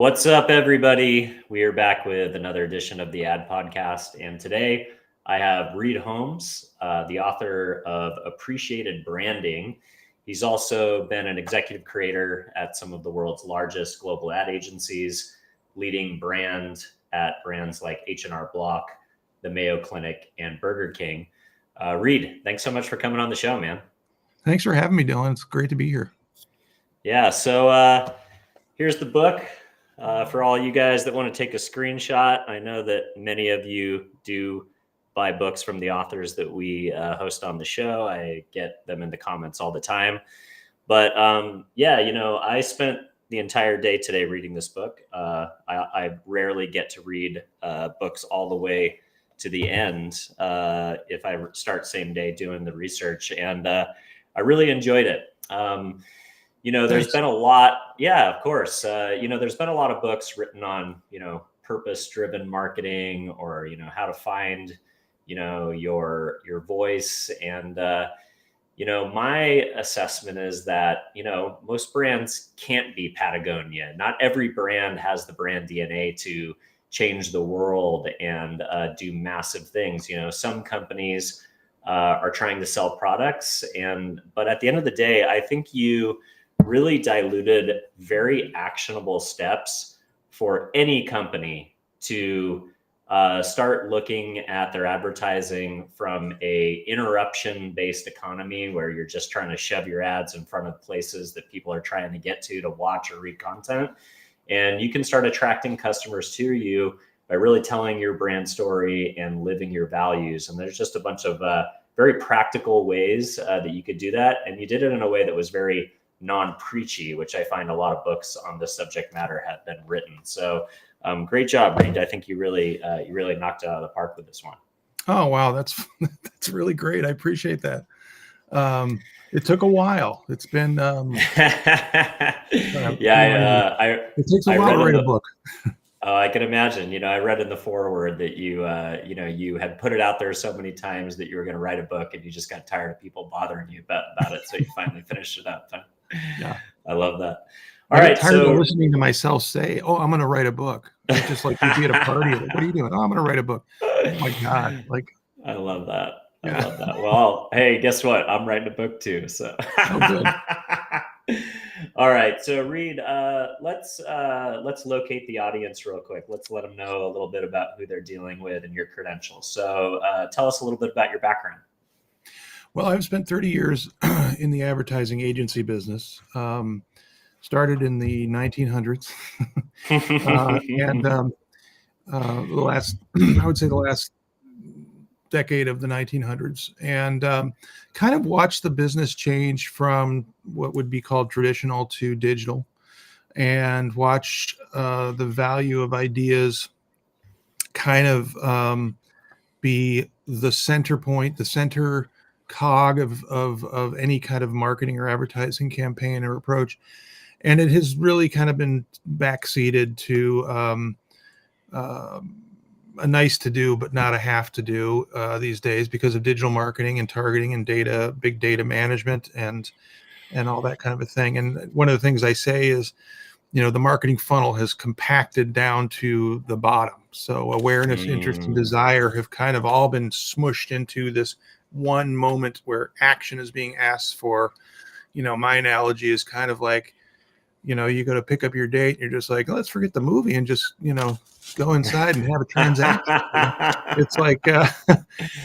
What's up, everybody? We are back with another edition of the Ad Podcast. And today I have Reid Holmes, the author of Appreciated Branding. He's also been an executive creator at some of the world's largest global ad agencies, leading brand at brands like H&R Block, the Mayo Clinic, and Burger King. Reid, thanks so much for coming on the show, man. Thanks for having me, Dylan. It's great to be here. Yeah, so here's the book. For all you guys that want to take a screenshot, I know that many of you do buy books from the authors that we host on the show. I get them in the comments all the time. But I spent the entire day today reading this book. I rarely get to read books all the way to the end if I start same day doing the research. And I really enjoyed it. There's been a lot. Yeah, of course. There's been a lot of books written on, purpose-driven marketing or, how to find, your voice. And, my assessment is that, most brands can't be Patagonia. Not every brand has the brand DNA to change the world and do massive things. Some companies are trying to sell products. But at the end of the day, I think you really diluted very actionable steps for any company to start looking at their advertising from a interruption-based economy where you're just trying to shove your ads in front of places that people are trying to get to watch or read content. And you can start attracting customers to you by really telling your brand story and living your values. And there's just a bunch of very practical ways that you could do that. And you did it in a way that was very non-preachy, which I find a lot of books on this subject matter have been written. So great job, Reid. I think you really knocked it out of the park with this one. Oh, wow. That's really great. I appreciate that. It took a while. It's been, it takes a while to write a book. I can imagine. I read in the foreword that you had put it out there so many times that you were going to write a book, and you just got tired of people bothering you about it, so you finally finished it up. Yeah, I love that. All right, tired of listening to myself say, "Oh, I'm going to write a book." It's just like you'd be at a party. Like, what are you doing? Oh, I'm going to write a book. Oh my God! I love that. I love that. Well, hey, guess what? I'm writing a book too. So. Oh, good. All right, so Reid, let's locate the audience real quick. Let's let them know a little bit about who they're dealing with and your credentials. So tell us a little bit about your background. Well, I've spent 30 years in the advertising agency business. Started in the 1900s, and I would say the last decade of the 1900s, and kind of watched the business change from what would be called traditional to digital, and watched the value of ideas kind of be the center point, the center cog of any kind of marketing or advertising campaign or approach. And it has really kind of been backseated to a nice to do, but not a have to do these days because of digital marketing and targeting and data, big data management and all that kind of a thing. And one of the things I say is, the marketing funnel has compacted down to the bottom. So awareness, interest, and desire have kind of all been smushed into this one moment where action is being asked for. My analogy is kind of like, you go to pick up your date and you're just like, let's forget the movie and just, go inside and have a transaction.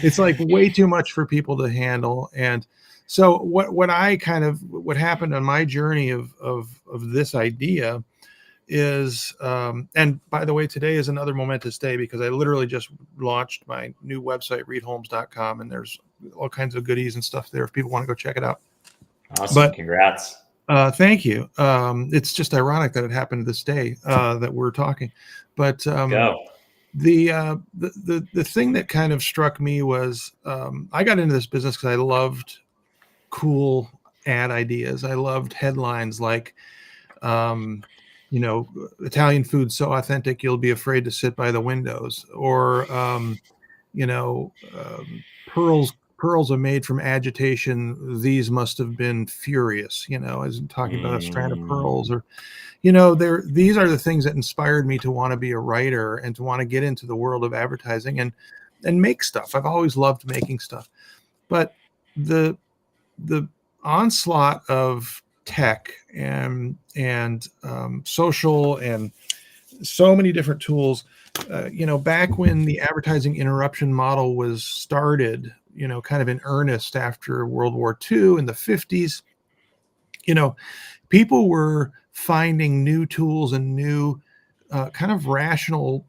It's like way too much for people to handle. And so what happened on my journey of this idea is, and by the way, today is another momentous day because I literally just launched my new website, reidholmes.com, and there's all kinds of goodies and stuff there if people want to go check it out. Awesome. Congrats. Thank you. It's just ironic that it happened this day that we're talking, but the thing that kind of struck me was I got into this business because I loved cool ad ideas. I loved headlines like, Italian food so authentic you'll be afraid to sit by the windows, or pearls pearls are made from agitation. These must have been furious, as in talking about a strand of pearls, or, these are the things that inspired me to want to be a writer and to want to get into the world of advertising and make stuff. I've always loved making stuff, but the onslaught of tech and social and so many different tools, back when the advertising interruption model was started, kind of in earnest after World War II in the 50s, people were finding new tools and new kind of rational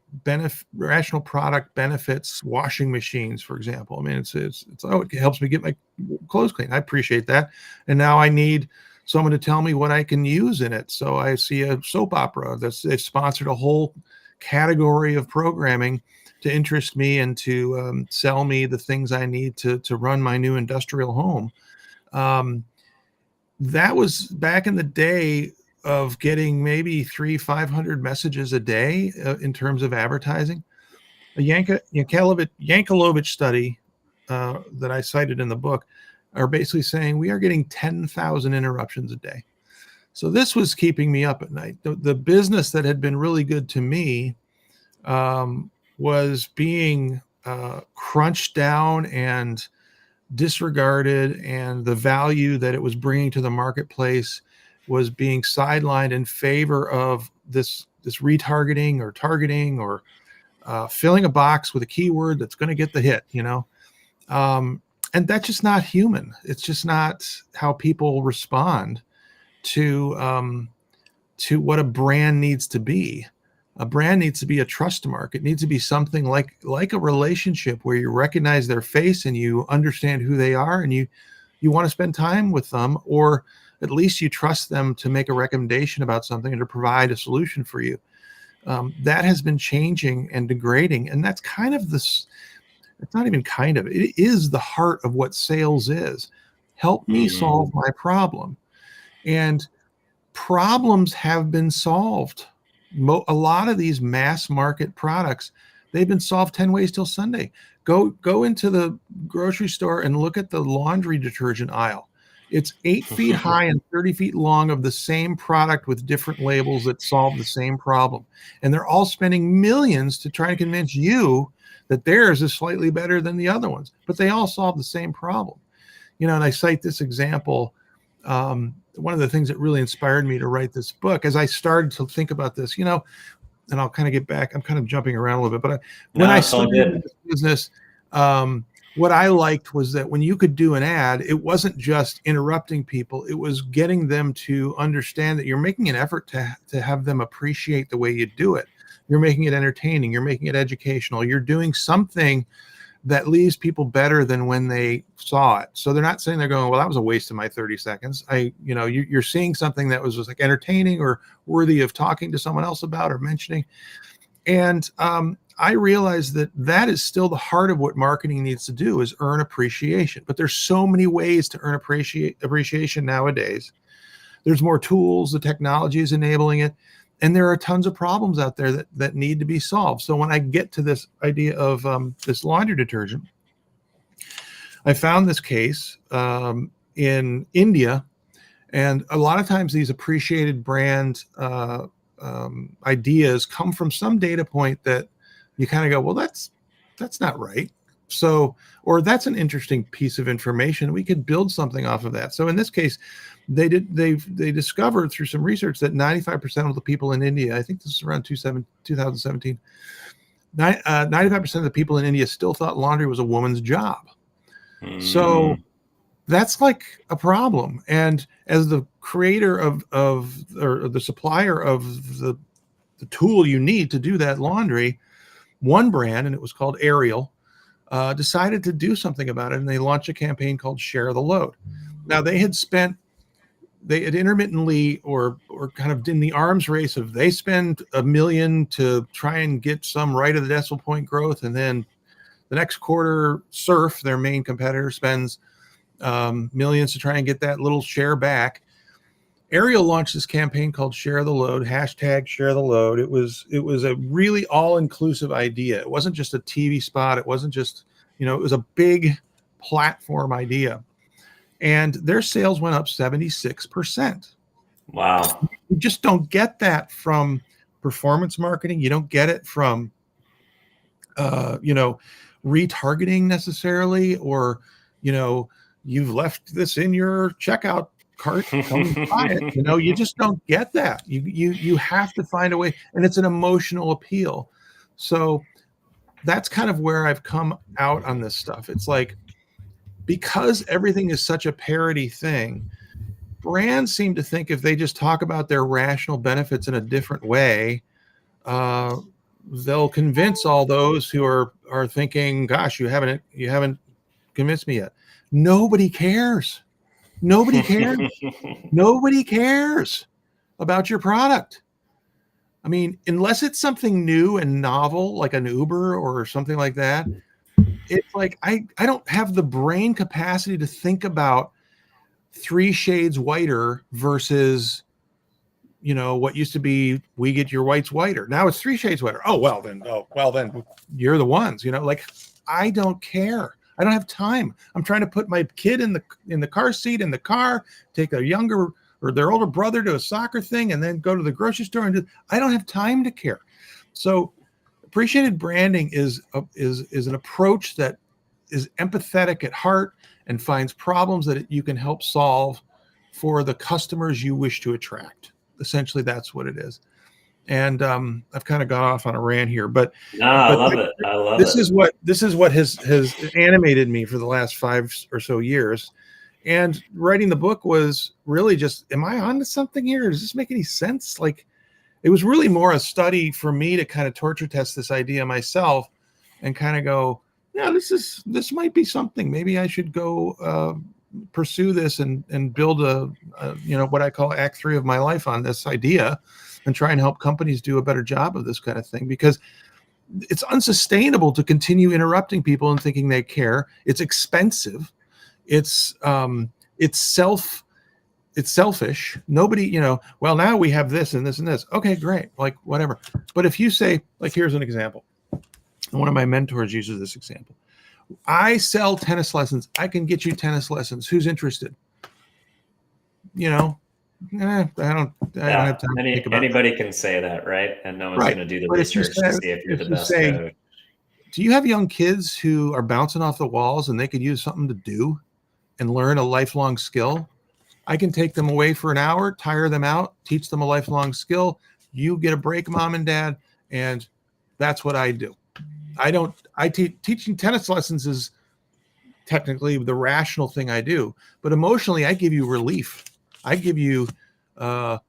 product benefits. Washing machines, for example. I mean, it's it helps me get my clothes clean. I appreciate that, and now I need someone to tell me what I can use in it. So I see a soap opera they've sponsored a whole category of programming to interest me and to sell me the things I need to run my new industrial home. That was back in the day of getting maybe 500 messages a day in terms of advertising. A Yankelovich study that I cited in the book are basically saying we are getting 10,000 interruptions a day. So this was keeping me up at night. The business that had been really good to me was being crunched down and disregarded, and the value that it was bringing to the marketplace was being sidelined in favor of this retargeting or targeting or filling a box with a keyword that's going to get the hit, and that's just not human. It's just not how people respond to what a brand needs to be. A brand needs to be a trust mark. It needs to be something like a relationship where you recognize their face and you understand who they are, and you want to spend time with them, or at least you trust them to make a recommendation about something and to provide a solution for you. That has been changing and degrading, and that's kind of this. It's not even kind of. It is the heart of what sales is. Help me solve my problem, and problems have been solved. A lot of these mass market products, they've been solved 10 ways till Sunday. Go into the grocery store and look at the laundry detergent aisle. It's 8 feet high and 30 feet long of the same product with different labels that solve the same problem. And they're all spending millions to try to convince you that theirs is slightly better than the other ones, but they all solve the same problem. And I cite this example. One of the things that really inspired me to write this book, as I started to think about this, and I'll kind of get back, I'm kind of jumping around a little bit, but when I started in this business, what I liked was that when you could do an ad, it wasn't just interrupting people. It was getting them to understand that you're making an effort to have them appreciate the way you do it. You're making it entertaining. You're making it educational. You're doing something that leaves people better than when they saw it. So they're not sitting there going, well, that was a waste of my 30 seconds. You're seeing something that was just like entertaining or worthy of talking to someone else about or mentioning. And I realized that is still the heart of what marketing needs to do, is earn appreciation. But there's so many ways to earn appreciation nowadays. There's more tools, the technology is enabling it. And there are tons of problems out there that need to be solved. So when I get to this idea of this laundry detergent, I found this case in India. And a lot of times these appreciated brand ideas come from some data point that you kind of go, well, that's not right. So, or that's an interesting piece of information. We could build something off of that. So in this case, they discovered through some research that 95% of the people in India, I think this is around 2017, 95% of the people in India still thought laundry was a woman's job. So that's like a problem. And as the creator or the supplier of the tool you need to do that laundry, one brand, and it was called Ariel, decided to do something about it. And they launched a campaign called Share the Load. Now they had intermittently or kind of in the arms race of, they spend $1 million to try and get some right of the decimal point growth. And then the next quarter, Surf, their main competitor, spends millions to try and get that little share back. Ariel launched this campaign called Share the Load, hashtag Share the Load. It was a really all-inclusive idea. It wasn't just a TV spot. It wasn't just, it was a big platform idea. And their sales went up 76%. Wow. You just don't get that from performance marketing. You don't get it from, retargeting necessarily, or, you've left this in your checkout cart, come buy it. You just don't get that. You have to find a way, and it's an emotional appeal. So that's kind of where I've come out on this stuff. It's like, because everything is such a parody thing, brands seem to think if they just talk about their rational benefits in a different way, they'll convince all those who are thinking, "Gosh, you haven't convinced me yet." Nobody cares. Nobody cares. Nobody cares about your product. I mean, unless it's something new and novel, like an Uber or something like that, it's like I don't have the brain capacity to think about 3 shades whiter versus, what used to be, we get your whites whiter. Now it's 3 shades whiter. Oh well then you're the ones, like, I don't care. I don't have time. I'm trying to put my kid in the car seat in the car, take a younger or their older brother to a soccer thing, and then go to the grocery store I don't have time to care. So appreciated branding is an approach that is empathetic at heart and finds problems that you can help solve for the customers you wish to attract. Essentially, that's what it is. And I've kind of gone off on a rant here, but I love it. I love this it. this is what has animated me for the last 5 or so years. And writing the book was really just, am I onto something here? Does this make any sense? Like, it was really more a study for me to kind of torture test this idea myself and kind of go, yeah, this might be something. Maybe I should go pursue this and build a what I call Act 3 of my life on this idea, and try and help companies do a better job of this kind of thing, because it's unsustainable to continue interrupting people and thinking they care. It's expensive. It's selfish. Nobody, well, now we have this and this and this. Okay, great. Like, whatever. But if you say, like, here's an example. One of my mentors uses this example. I sell tennis lessons. I can get you tennis lessons. Who's interested? I don't have time to think about anybody can say that, right? And no one's Right. going to do the But research to see if you're the best coach. Do you have young kids who are bouncing off the walls and they could use something to do and learn a lifelong skill? I can take them away for an hour, tire them out, teach them a lifelong skill. You get a break, mom and dad, and that's what I do. Teaching tennis lessons is technically the rational thing I do, but emotionally, I give you relief. I give you a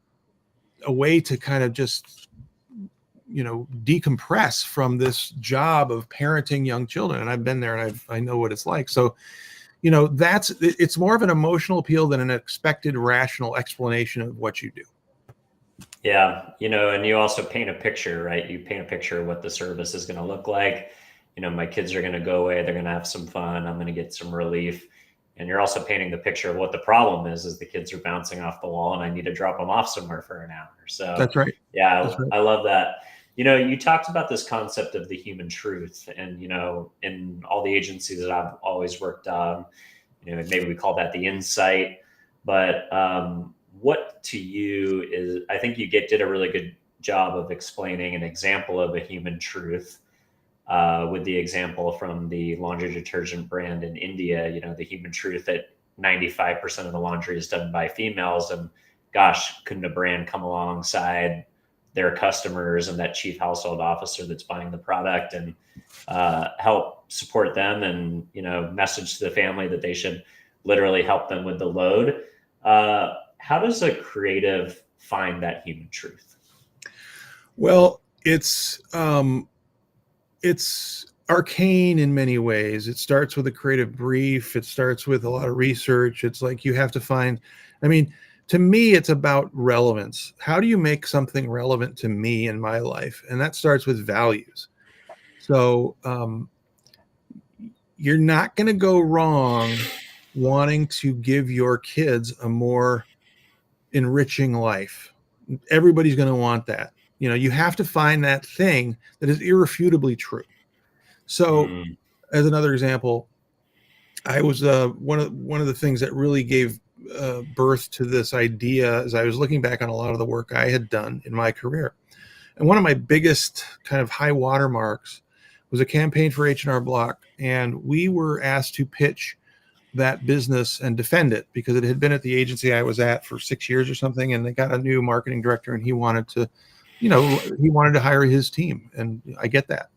way to kind of just, decompress from this job of parenting young children. And I've been there, and I know what it's like. So, it's more of an emotional appeal than an expected rational explanation of what you do. Yeah. And you also paint a picture, right? You paint a picture of what the service is going to look like. My kids are going to go away. They're going to have some fun. I'm going to get some relief. And you're also painting the picture of what the problem is the kids are bouncing off the wall and I need to drop them off somewhere for an hour. So that's right. Yeah, that's right. I love that. You talked about this concept of the human truth, and, in all the agencies that I've always worked on, maybe we call that the insight, but what to you is, I think you did a really good job of explaining an example of a human truth with the example from the laundry detergent brand in India, the human truth that 95% of the laundry is done by females. And gosh, couldn't a brand come alongside their customers and that chief household officer that's buying the product and help support them and, message to the family that they should literally help them with the load. How does a creative find that human truth? Well, it's arcane in many ways. It starts with a creative brief. It starts with a lot of research. It's like you have to find, to me, it's about relevance. How do you make something relevant to me in my life? And that starts with values. So you're not going to go wrong wanting to give your kids a more enriching life. Everybody's going to want that. You have to find that thing that is irrefutably true. So as another example, I was one of the things that really gave birth to this idea as I was looking back on a lot of the work I had done in my career. And one of my biggest kind of high watermarks was a campaign for H&R Block, and we were asked to pitch that business and defend it because it had been at the agency I was at for 6 years or something, and they got a new marketing director, and he wanted to, he wanted to hire his team, and I get that,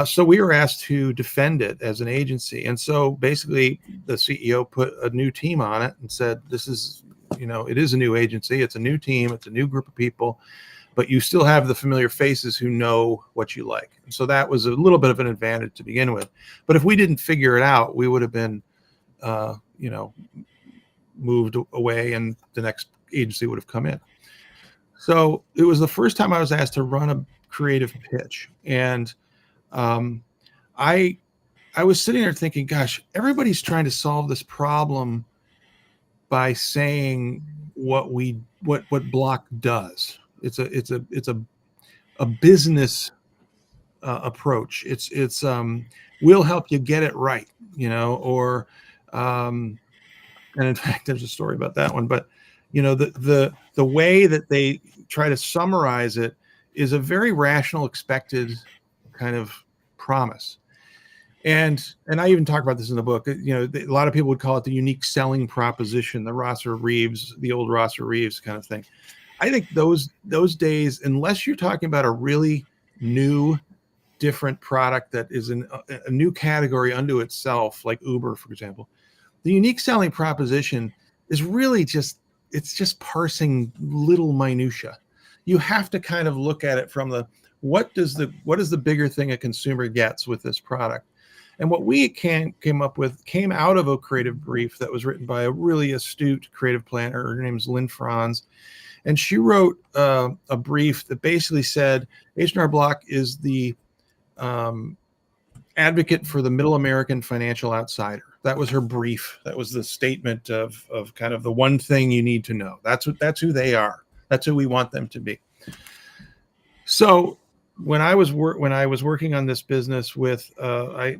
So we were asked to defend it as an agency. And so basically the CEO put a new team on it and said, this is, it is a new agency. It's a new team. It's a new group of people, but you still have the familiar faces who know what you like. And so that was a little bit of an advantage to begin with. But if we didn't figure it out, we would have been, moved away and the next agency would have come in. So it was the first time I was asked to run a creative pitch. And I was sitting there thinking, gosh, everybody's trying to solve this problem by saying what Block does. It's a business approach. It's we'll help you get it right, or and in fact, there's a story about that one. But the way that they try to summarize it is a very rational, expected kind of promise. And I even talk about this in the book. A lot of people would call it the unique selling proposition, the old Rosser Reeves kind of thing. I think those days, unless you're talking about a really new, different product that is a new category unto itself, like Uber, for example, the unique selling proposition is really just parsing little minutia. You have to kind of look at it from what is the bigger thing a consumer gets with this product. And what we came out of a creative brief that was written by a really astute creative planner. Her name's Lynn Franz. And she wrote a brief that basically said H&R Block is the advocate for the middle American financial outsider. That was her brief. That was the statement of kind of the one thing you need to know. That's who they are. That's who we want them to be. So when I was working on this business with, I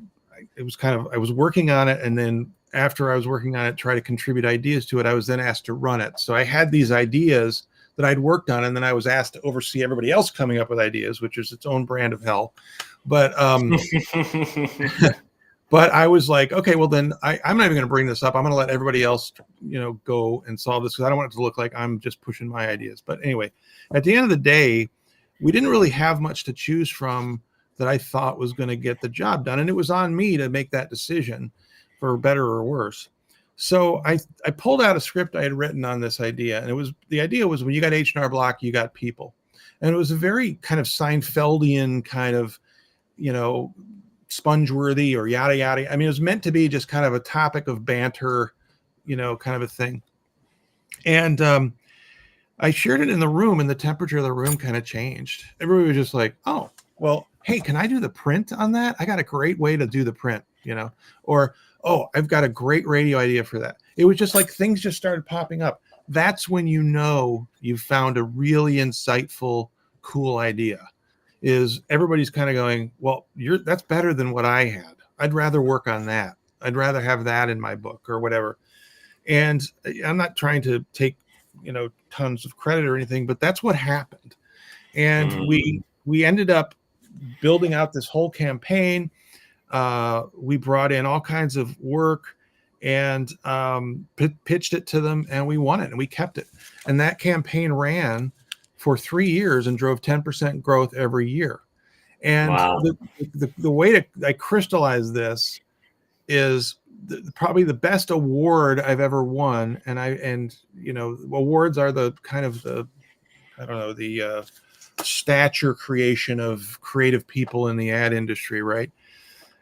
was working on it, and then after I was working on it, try to contribute ideas to it, I was then asked to run it. So I had these ideas that I'd worked on, and then I was asked to oversee everybody else coming up with ideas, which is its own brand of hell. But but I was like, okay, well then I'm not even going to bring this up. I'm going to let everybody else, go and solve this, because I don't want it to look like I'm just pushing my ideas. But anyway, at the end of the day, we didn't really have much to choose from that I thought was going to get the job done. And it was on me to make that decision, for better or worse. So I pulled out a script I had written on this idea. And the idea was, when you got H&R Block, you got people. And it was a very kind of Seinfeldian kind of, Spongeworthy or yada, yada. I mean, it was meant to be just kind of a topic of banter, kind of a thing. And I shared it in the room, and the temperature of the room kind of changed. Everybody was just like, oh, well, hey, can I do the print on that? I got a great way to do the print, or, oh, I've got a great radio idea for that. It was just like things just started popping up. That's when you've found a really insightful, cool idea. Is everybody's kind of going, well, that's better than what I had. I'd rather work on that. I'd rather have that in my book or whatever. And I'm not trying to take, tons of credit or anything, but that's what happened. And we ended up building out this whole campaign. We brought in all kinds of work and pitched it to them, and we won it, and we kept it. And that campaign ran for 3 years and drove 10% growth every year. And wow. the way I crystallize this is probably the best award I've ever won. And awards are the kind of the stature creation of creative people in the ad industry, right?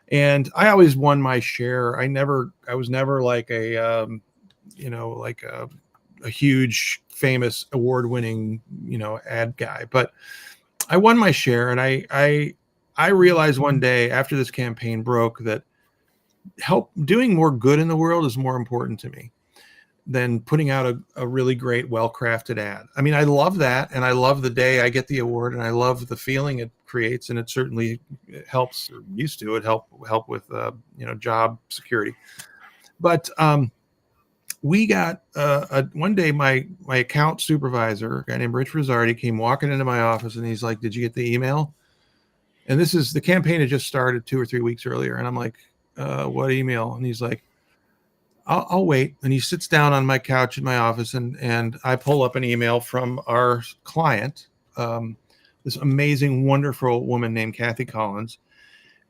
And I always won my share. I was never like a huge famous award-winning, ad guy, but I won my share. And I realized one day after this campaign broke that doing more good in the world is more important to me. than putting out a really great, well-crafted ad. I mean, I love that, and I love the day I get the award, and I love the feeling it creates, and it certainly helps, or used to. It help with job security. But we got one day my account supervisor, a guy named Rich Rosardi, came walking into my office, and he's like, "Did you get the email?" And this is the campaign had just started 2 or 3 weeks earlier, and I'm like, "What email?" And he's like, I'll wait. And he sits down on my couch in my office, and I pull up an email from our client, this amazing, wonderful woman named Kathy Collins.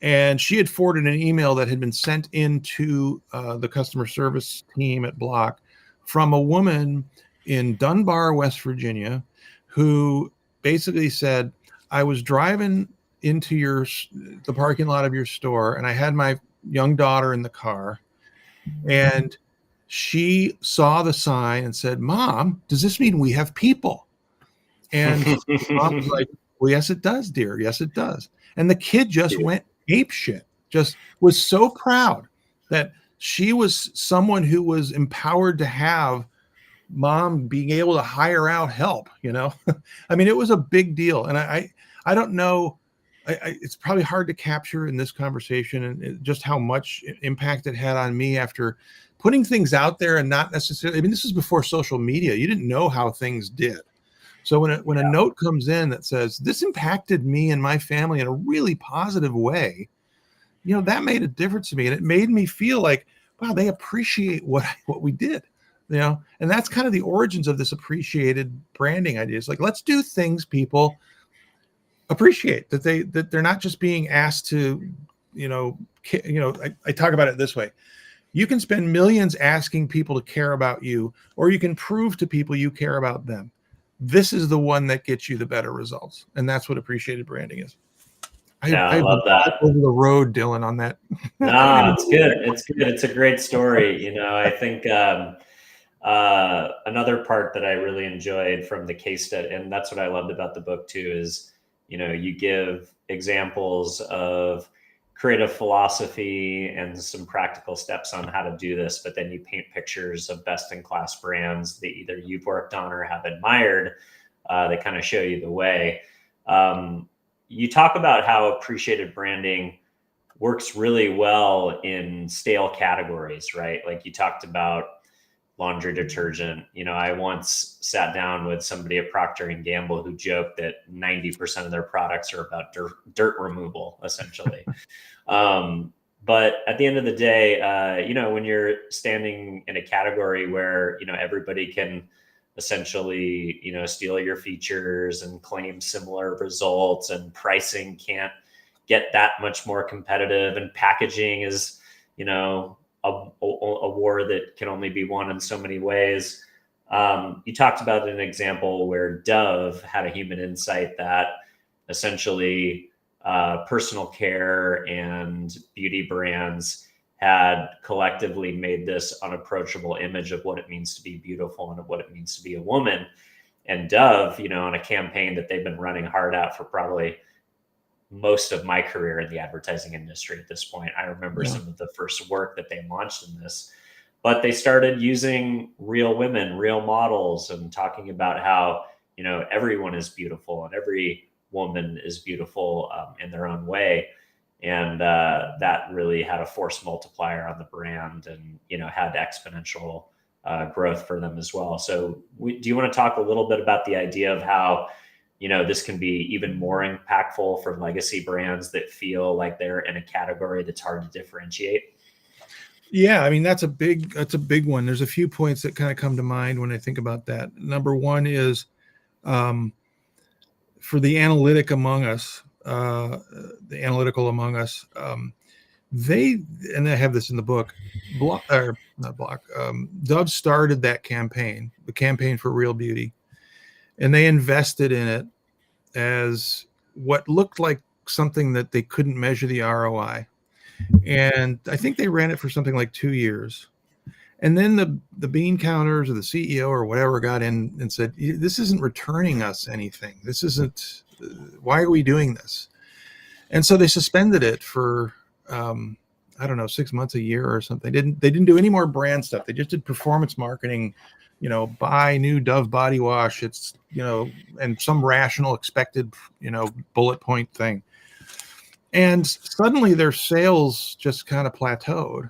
And she had forwarded an email that had been sent into the customer service team at Block from a woman in Dunbar, West Virginia, who basically said, "I was driving into the parking lot of your store, and I had my young daughter in the car. And she saw the sign and said, 'Mom, does this mean we have people?' And mom was like, 'Well, yes, it does, dear. Yes, it does.' And the kid just went ape shit, just was so proud that she was someone who was empowered to have mom being able to hire out help, I mean, it was a big deal. And I don't know. It's probably hard to capture in this conversation, and just how much impact it had on me after putting things out there, and not necessarily, I mean, this is before social media. You didn't know how things did. So when a note comes in that says, "This impacted me and my family in a really positive way," that made a difference to me. And it made me feel like, wow, they appreciate what we did, and that's kind of the origins of this appreciated branding idea. It's like, let's do things people appreciate, that they're not just being asked to, I talk about it this way. You can spend millions asking people to care about you, or you can prove to people you care about them. This is the one that gets you the better results. And that's what appreciated branding is. I love that. Over the road, Dylan, on that. No, it's good. It's good. It's a great story. I think another part that I really enjoyed from the case study, and that's what I loved about the book too, is, you give examples of creative philosophy and some practical steps on how to do this, but then you paint pictures of best-in-class brands that either you've worked on or have admired, that kind of show you the way. You talk about how appreciated branding works really well in stale categories, right? Like you talked about laundry detergent. I once sat down with somebody at Procter and Gamble who joked that 90% of their products are about dirt removal, essentially. But at the end of the day, when you're standing in a category where, everybody can essentially, steal your features and claim similar results, and pricing can't get that much more competitive, and packaging is, a war that can only be won in so many ways. You talked about an example where Dove had a human insight that essentially personal care and beauty brands had collectively made this unapproachable image of what it means to be beautiful and of what it means to be a woman. And Dove, on a campaign that they've been running hard at for probably most of my career in the advertising industry at this point. I remember some of the first work that they launched in this, but they started using real women, real models, and talking about how, everyone is beautiful and every woman is beautiful in their own way. And that really had a force multiplier on the brand, and, had exponential growth for them as well. So do you want to talk a little bit about the idea of how, this can be even more impactful for legacy brands that feel like they're in a category that's hard to differentiate? Yeah, I mean, that's a big one. There's a few points that kind of come to mind when I think about that. Number one is, for the analytical among us, and I have this in the book, Dove started that campaign, the campaign for real beauty, and they invested in it as what looked like something that they couldn't measure the ROI. And I think they ran it for something like 2 years. And then the bean counters or the CEO or whatever got in and said, "This isn't returning us anything. This isn't, why are we doing this?" And so they suspended it for I don't know, 6 months, a year or something. They didn't do any more brand stuff. They just did performance marketing, buy new Dove body wash. It's, and some rational expected, bullet point thing. And suddenly their sales just kind of plateaued.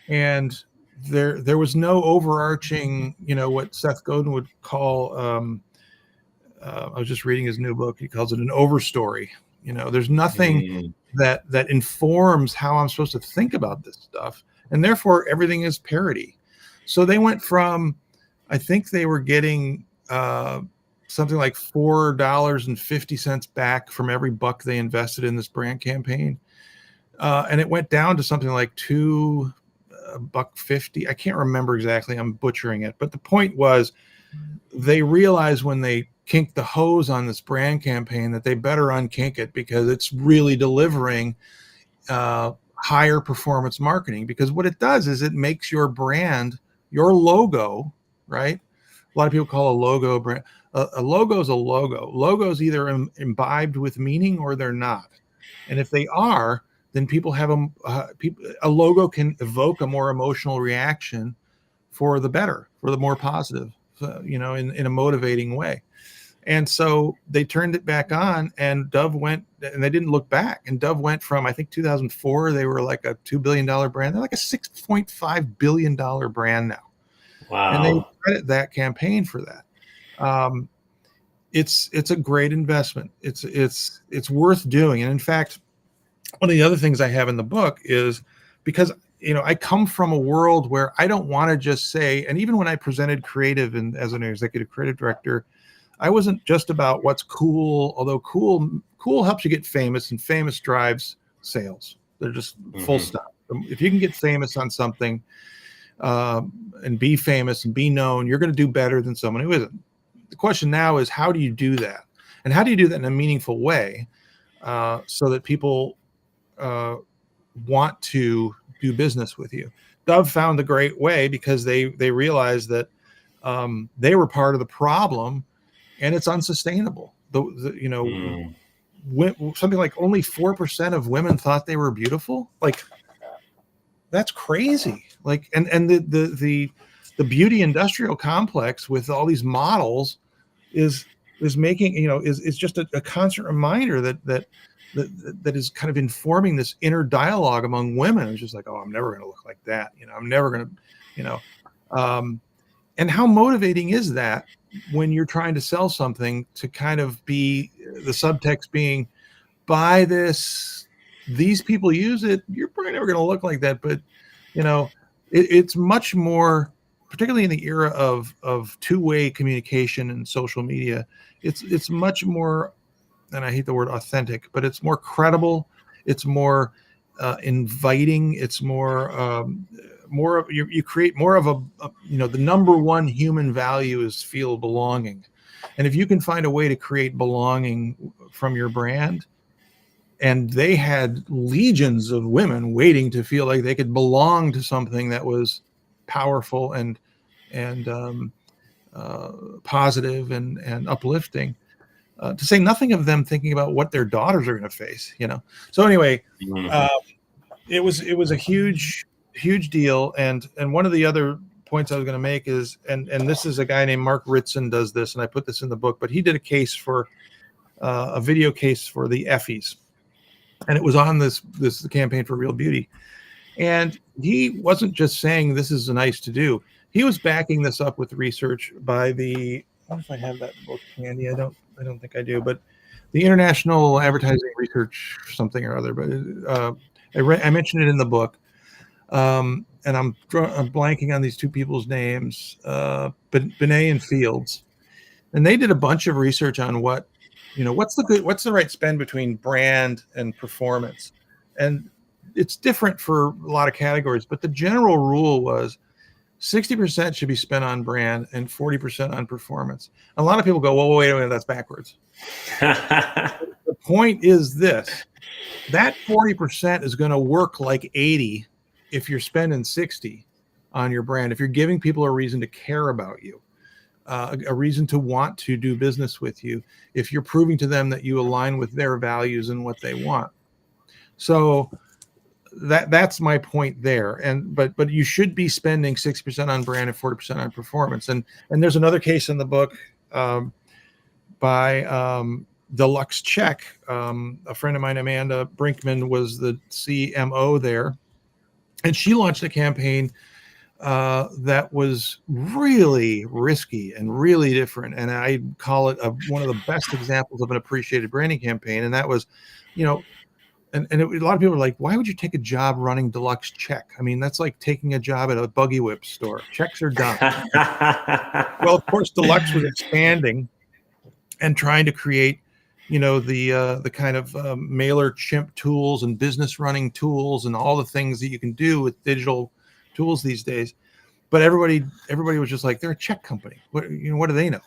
And there was no overarching, what Seth Godin would call, I was just reading his new book. He calls it an overstory. There's nothing that informs how I'm supposed to think about this stuff. And therefore everything is parody. So they went from, I think they were getting something like $4.50 back from every buck they invested in this brand campaign. And it went down to something like $2.50. I can't remember exactly. I'm butchering it. But the point was, they realized when they kinked the hose on this brand campaign that they better unkink it, because it's really delivering higher performance marketing. Because what it does is it makes your brand, your logo, right? A lot of people call a logo brand. A logo is a logo. Logos either imbibed with meaning or they're not. And if they are, then people have a logo can evoke a more emotional reaction for the better, for the more positive, in a motivating way. And so they turned it back on, and Dove went, and they didn't look back. And Dove went from, I think 2004, they were like a $2 billion brand. They're like a $6.5 billion brand now. Wow. And they credit that campaign for that. It's a great investment. It's worth doing. And in fact, one of the other things I have in the book is, because I come from a world where I don't want to just say, and even when I presented creative and as an executive creative director, I wasn't just about what's cool, although cool helps you get famous, and famous drives sales. They're just full stop. If you can get famous on something and be famous and be known, you're going to do better than someone who isn't. The question now is, how do you do that? And how do you do that in a meaningful way so that people want to do business with you? Dove found a great way, because they realized that they were part of the problem, and it's unsustainable. Something like only 4% of women thought they were beautiful. Like, that's crazy. Like, and the beauty industrial complex with all these models is making, is just a constant reminder that is kind of informing this inner dialogue among women. It's just like, oh, I'm never going to look like that. I'm never going to, and how motivating is that when you're trying to sell something, to kind of be the subtext being, buy this, these people use it, you're probably never going to look like that. But, it's much more, particularly in the era of two-way communication and social media, it's much more, and I hate the word authentic, but it's more credible. It's more inviting. It's more you create more of a the number one human value is feel belonging. And if you can find a way to create belonging from your brand, and they had legions of women waiting to feel like they could belong to something that was powerful and positive and uplifting, to say nothing of them thinking about what their daughters are going to face, So anyway, it was a huge deal. And one of the other points I was going to make is, and this is a guy named Mark Ritson does this, and I put this in the book, but he did a video case for the Effies, and it was on this campaign for real beauty. And he wasn't just saying this is nice to do. He was backing this up with research by I don't know if I have that book handy. I don't think I do, but the International Advertising Research something or other. But I mentioned it in the book, and I'm blanking on these two people's names, Benet and Fields, and they did a bunch of research on what's the right spend between brand and performance, and it's different for a lot of categories, but the general rule was 60% should be spent on brand and 40% on performance. A lot of people go, well, wait a minute, that's backwards. The point is this: that 40% is going to work like 80 if you're spending 60 on your brand, if you're giving people a reason to care about you, a reason to want to do business with you, if you're proving to them that you align with their values and what they want. So that's my point there. And but you should be spending 60% on brand and 40% on performance. And there's another case in the book by Deluxe Check. A friend of mine, Amanda Brinkman, was the CMO there, and she launched a campaign that was really risky and really different. And I call it one of the best examples of an appreciated branding campaign. And that was, you know, a lot of people are like, why would you take a job running Deluxe Check? I mean, that's like taking a job at a buggy whip store. Checks are done. Well, of course, Deluxe was expanding and trying to create, you know, the kind of mailer chimp tools and business running tools and all the things that you can do with digital tools these days. But everybody was just like, they're a check company. What do they know?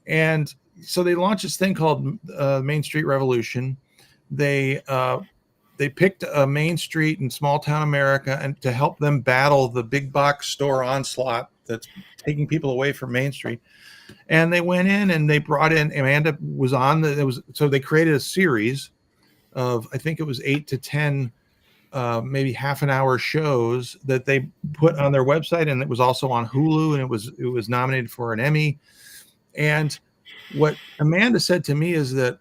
And so they launched this thing called Main Street Revolution. They picked a main street in small town America and to help them battle the big box store onslaught that's taking people away from Main Street. And they went in and they brought in, Amanda was on so they created a series of, I think it was 8 to 10 maybe half an hour shows that they put on their website, and it was also on Hulu, and it was nominated for an Emmy. And what Amanda said to me is that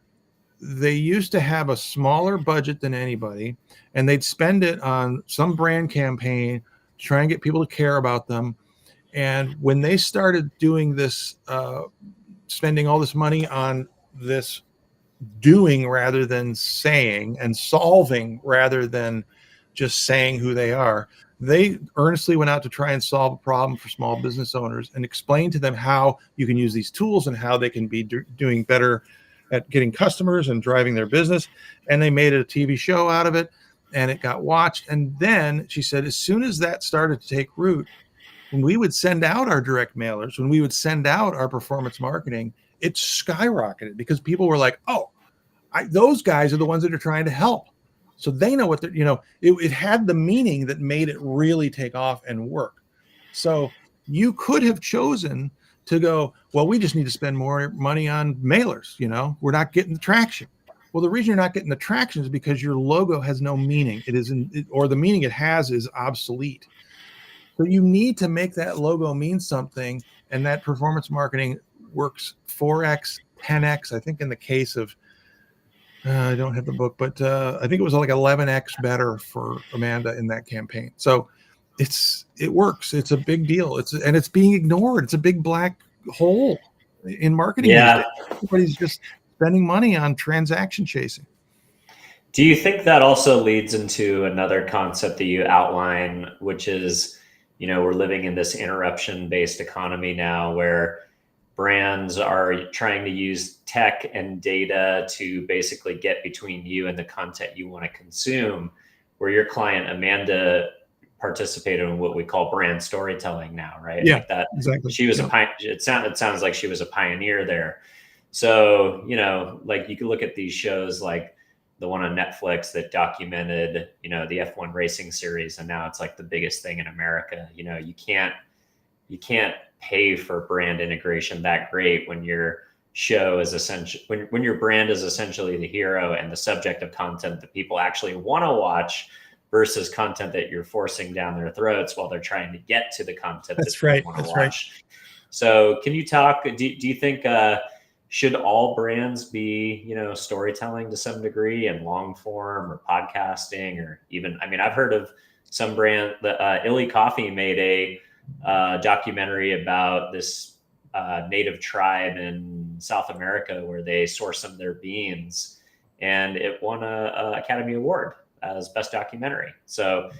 they used to have a smaller budget than anybody, and they'd spend it on some brand campaign to try and get people to care about them. And when they started doing this, spending all this money on this doing rather than saying, and solving rather than just saying who they are, they earnestly went out to try and solve a problem for small business owners and explain to them how you can use these tools and how they can be doing better at getting customers and driving their business. And they made a TV show out of it, and it got watched. And then she said, as soon as that started to take root, when we would send out our direct mailers, when we would send out our performance marketing, it skyrocketed because people were like, oh, those guys are the ones that are trying to help. So they know what they're, it had the meaning that made it really take off and work. So you could have chosen to go, well, we just need to spend more money on mailers. We're not getting the traction. Well, the reason you're not getting the traction is because your logo has no meaning. Or the meaning it has is obsolete. So you need to make that logo mean something. And that performance marketing works 4x, 10x. I think in the case of, I don't have the book, but I think it was like 11x better for Amanda in that campaign. So it works. It's a big deal. And it's being ignored. It's a big black hole in marketing. Yeah. Everybody's just spending money on transaction chasing. Do you think that also leads into another concept that you outline, which is, we're living in this interruption-based economy now where brands are trying to use tech and data to basically get between you and the content you want to consume, where your client, Amanda, participated in what we call brand storytelling now, right? Yeah, like that. Exactly. She was it sounds like she was a pioneer there. So, like you can look at these shows like the one on Netflix that documented, the F1 racing series. And now it's like the biggest thing in America. You can't pay for brand integration that great when your show is essentially, when your brand is essentially the hero and the subject of content that people actually want to watch versus content that you're forcing down their throats while they're trying to get to the content that they want to watch. Right. So can you talk, do you think, should all brands be, storytelling to some degree and long form or podcasting or even, I've heard of some brand, Illy Coffee made a documentary about this native tribe in South America where they source some of their beans, and it won a Academy Award as best documentary. So,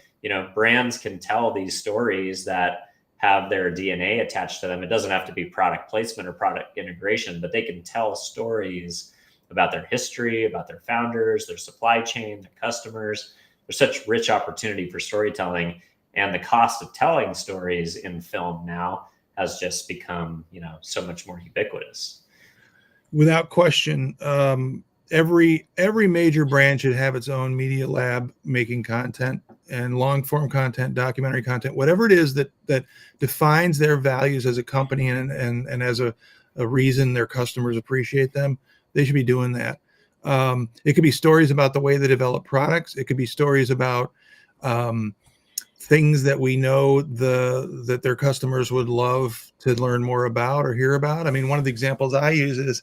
brands can tell these stories that have their DNA attached to them. It doesn't have to be product placement or product integration, but they can tell stories about their history, about their founders, their supply chain, their customers. There's such rich opportunity for storytelling, and the cost of telling stories in film now has just become, so much more ubiquitous. Without question, every major brand should have its own media lab making content and long form content, documentary content, whatever it is that defines their values as a company and as a reason their customers appreciate them. They should be doing that. It could be stories about the way they develop products. It could be stories about um, things that we know that their customers would love to learn more about or hear about. I mean, one of the examples I use is,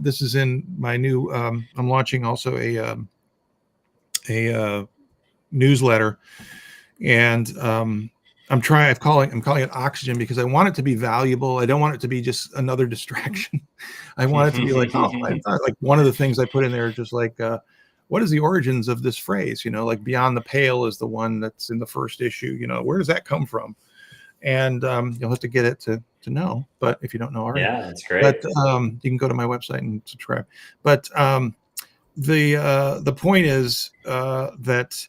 this is in my new. I'm launching also a newsletter, and I'm calling it Oxygen because I want it to be valuable. I don't want it to be just another distraction. I want it to be like, oh, like one of the things I put in there is just like, what is the origins of this phrase? Like Beyond the Pale is the one that's in the first issue. Where does that come from? And you'll have to get it to know. But if you don't know already, Yeah, that's great. but you can go to my website and subscribe. But the point is that.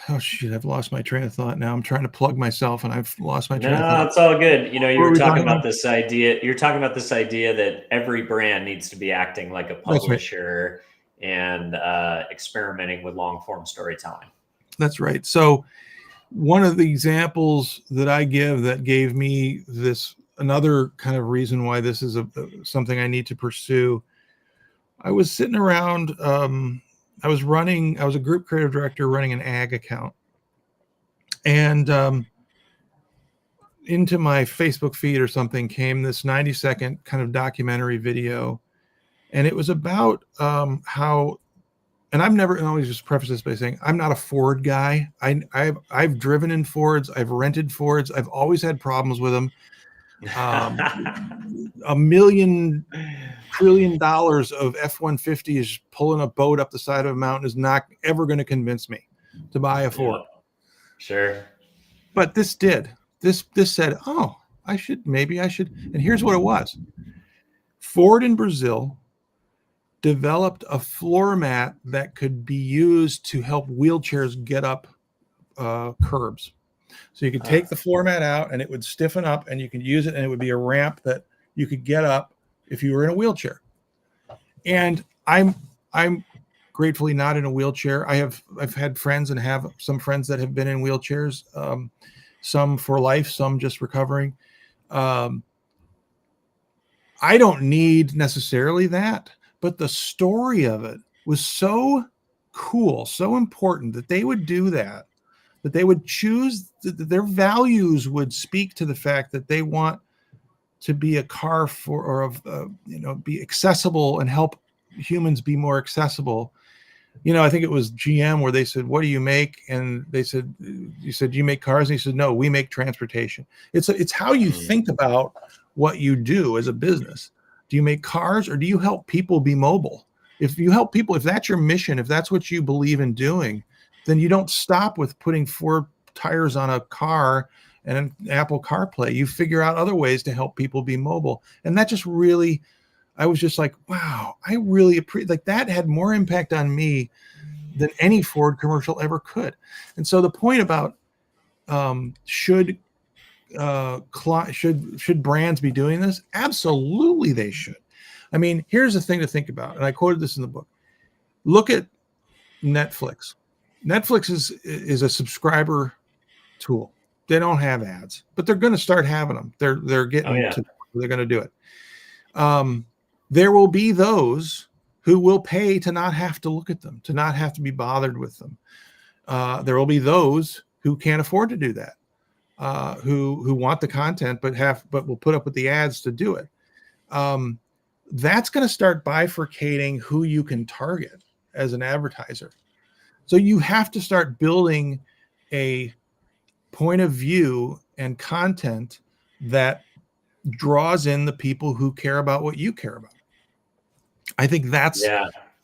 Oh shit, I've lost my train of thought now. I'm trying to plug myself and I've lost my train of No, thought. it's all good. You What were were we talking talking about about? this idea. You're talking about this idea that every brand needs to be acting like a That's right. publisher and experimenting with long form storytelling. That's right. So one of the examples that I give that gave me this another kind of reason why this is something I need to pursue. I was sitting around. I was a group creative director running an ag account, and into my Facebook feed or something came this 90-second kind of documentary video, and it was about how. And I've never, and I always just preface this by saying I'm not a Ford guy. I've driven in Fords, I've rented Fords, I've always had problems with them. $1 trillion of F-150 is pulling a boat up the side of a mountain is not ever going to convince me to buy a Ford. Yeah, sure. But this did. This said, oh, maybe I should. And here's what it was. Ford in Brazil developed a floor mat that could be used to help wheelchairs get up curbs. So you could take the floor mat out and it would stiffen up and you could use it and it would be a ramp that you could get up if you were in a wheelchair. And I'm gratefully not in a wheelchair. I've had friends and have some friends that have been in wheelchairs, some for life, some just recovering. I don't need necessarily that, but the story of it was so cool, so important that they would do that they would choose their values would speak to the fact that they want to be a car for, or be accessible and help humans be more accessible. I think it was GM where they said, what do you make? And they said, you said, do you make cars? And he said, no, we make transportation. It's how you think about what you do as a business. Do you make cars or do you help people be mobile? If you help people, if that's your mission, if that's what you believe in doing, then you don't stop with putting 4 tires on a car and an Apple CarPlay. You figure out other ways to help people be mobile. And that just really, I was just like, wow, I really appreciate, like that had more impact on me than any Ford commercial ever could. And so the point about should brands be doing this? Absolutely, they should. I mean, here's the thing to think about, and I quoted this in the book. Look at Netflix. Netflix is a subscriber tool. They don't have ads, but they're going to start having them. They're getting to, they're going to do it. There will be those who will pay to not have to look at them, to not have to be bothered with them. There will be those who can't afford to do that, who want the content but will put up with the ads to do it. That's going to start bifurcating who you can target as an advertiser. So you have to start building a point of view and content that draws in the people who care about what you care about. I think that's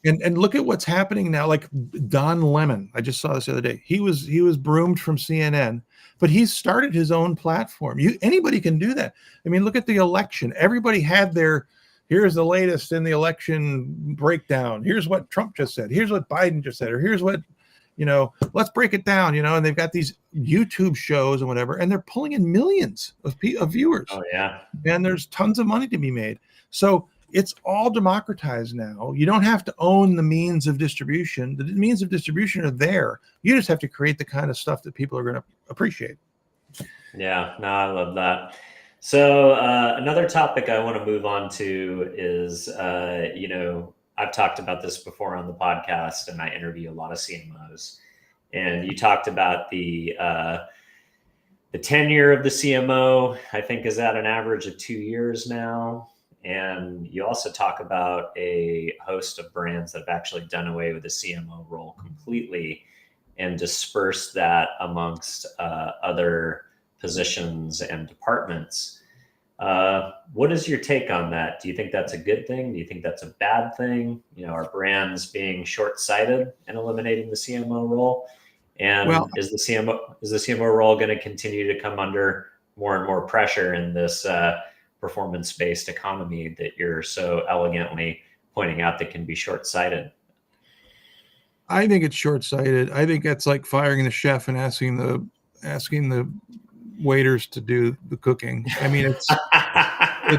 and look at what's happening now. Like Don Lemon, I just saw this the other day. He was broomed from CNN, but he's started his own platform. Anybody can do that. I mean, look at the election. Everybody had their, here's the latest in the election breakdown. Here's what Trump just said. Here's what Biden just said. Or here's what, let's break it down, and they've got these YouTube shows and whatever, and they're pulling in millions of viewers. Oh, yeah. And there's tons of money to be made. So it's all democratized now. You don't have to own the means of distribution. The means of distribution are there. You just have to create the kind of stuff that people are going to appreciate. Yeah, no, I love that. So another topic I want to move on to is, I've talked about this before on the podcast, and I interview a lot of CMOs. And you talked about the tenure of the CMO, I think, is at an average of 2 years now. And you also talk about a host of brands that have actually done away with the CMO role completely and dispersed that amongst other positions and departments. What is your take on that? Do you think that's a good thing? Do you think that's a bad thing? Are brands being short-sighted and eliminating the CMO role? And Well, is the CMO role going to continue to come under more and more pressure in this performance-based economy that you're so elegantly pointing out that can be short-sighted? I think it's short-sighted. I think that's like firing the chef and asking the waiters to do the cooking. I mean, it's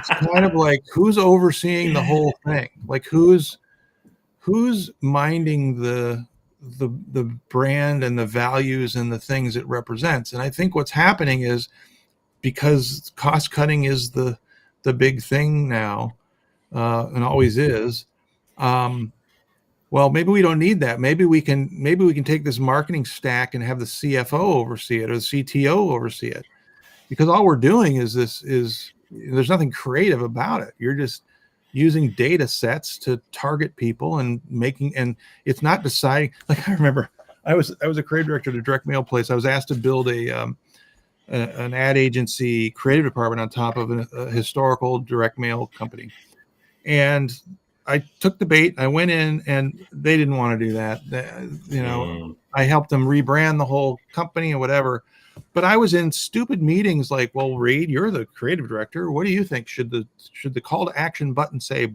kind of like, who's overseeing the whole thing? Like, who's minding the brand and the values and the things it represents? And I think what's happening is, because cost cutting is the big thing now, and always is. Well, maybe we don't need that. Maybe we can take this marketing stack and have the CFO oversee it, or the CTO oversee it, because all we're doing is there's nothing creative about it. You're just using data sets to target people and it's not deciding. Like, I remember I was a creative director at a direct mail place. I was asked to build an ad agency creative department on top of a historical direct mail company. And I took the bait. I went in, and they didn't want to do that. I helped them rebrand the whole company and whatever. But I was in stupid meetings like, well, Reid, you're the creative director. What do you think? Should the call to action button say,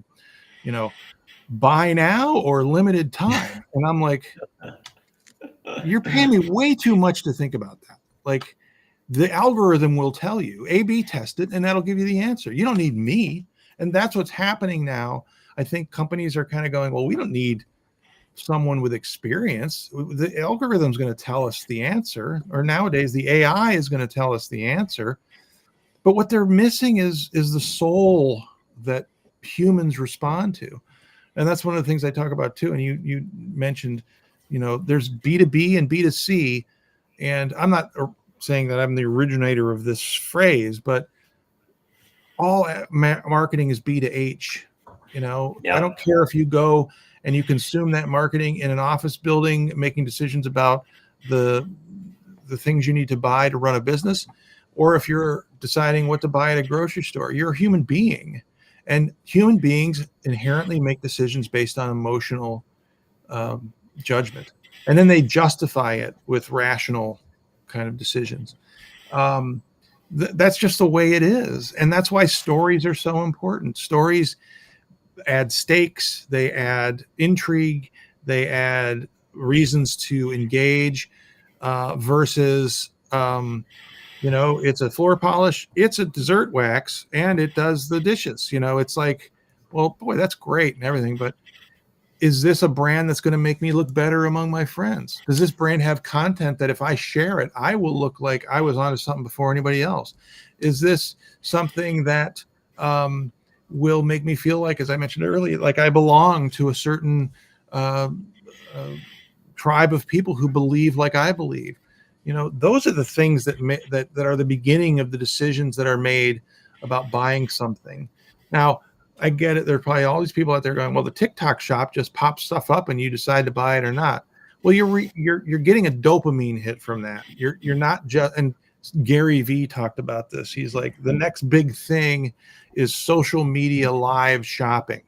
buy now or limited time? And I'm like, you're paying me way too much to think about that. Like, the algorithm will tell you, A/B test it, and that'll give you the answer. You don't need me. And that's what's happening now. I think companies are kind of going, well, we don't need someone with experience. The algorithm's going to tell us the answer, or nowadays the AI is going to tell us the answer. But what they're missing is the soul that humans respond to. And that's one of the things I talk about too. And you mentioned, there's B2B and B2C. And I'm not saying that I'm the originator of this phrase, but all marketing is B2H. I don't care if you go and you consume that marketing in an office building, making decisions about the things you need to buy to run a business, or if you're deciding what to buy at a grocery store. You're a human being, and human beings inherently make decisions based on emotional judgment, and then they justify it with rational kind of decisions. That's just the way it is, and that's why stories are so important. Stories add stakes, they add intrigue, they add reasons to engage, versus it's a floor polish, it's a dessert wax, and it does the dishes. It's like, well, boy, that's great and everything, but is this a brand that's going to make me look better among my friends? Does this brand have content that if I share it, I will look like I was onto something before anybody else? Is this something that will make me feel like, as I mentioned earlier, like I belong to a certain tribe of people who believe like I believe? Those are the things that are the beginning of the decisions that are made about buying something. Now, I get it. There are probably all these people out there going, well, the TikTok shop just pops stuff up and you decide to buy it or not. Well, you're getting a dopamine hit from that. You're not just, and Gary Vee talked about this. He's like, the next big thing is social media live shopping.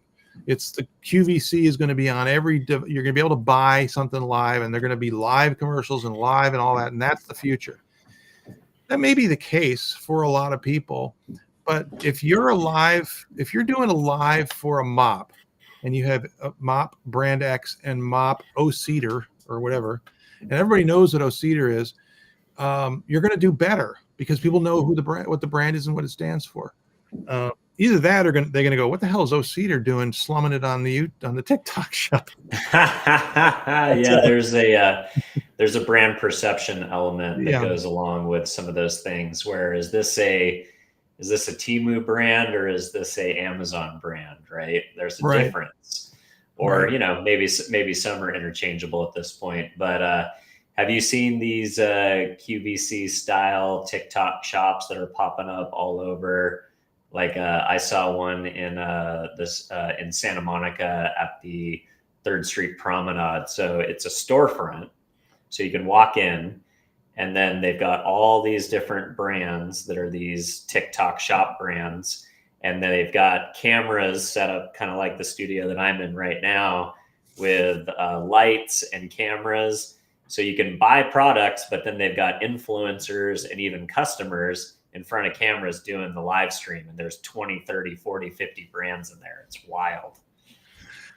It's the QVC is going to be on you're going to be able to buy something live, and they're going to be live commercials and live and all that. And that's the future. That may be the case for a lot of people. But if you're doing a live for a mop, and you have a mop brand X and mop O-Cedar or whatever, and everybody knows what O-Cedar is, you're going to do better because people know what the brand is and what it stands for. Either that, or they're going to go, what the hell is O-Cedar doing slumming it on the TikTok shop? Yeah, there's a brand perception element that goes along with some of those things. Where is this a Temu brand or is this a Amazon brand? Right? There's a difference. or Right. you know, maybe some are interchangeable at this point. But have you seen these QVC style TikTok shops that are popping up all over? Like I saw one in in Santa Monica at the Third Street Promenade. So it's a storefront, so you can walk in, and then they've got all these different brands that are these TikTok shop brands. And then they've got cameras set up kind of like the studio that I'm in right now with lights and cameras. So you can buy products, but then they've got influencers and even customers in front of cameras doing the live stream. And there's 20, 30, 40, 50 brands in there. It's wild.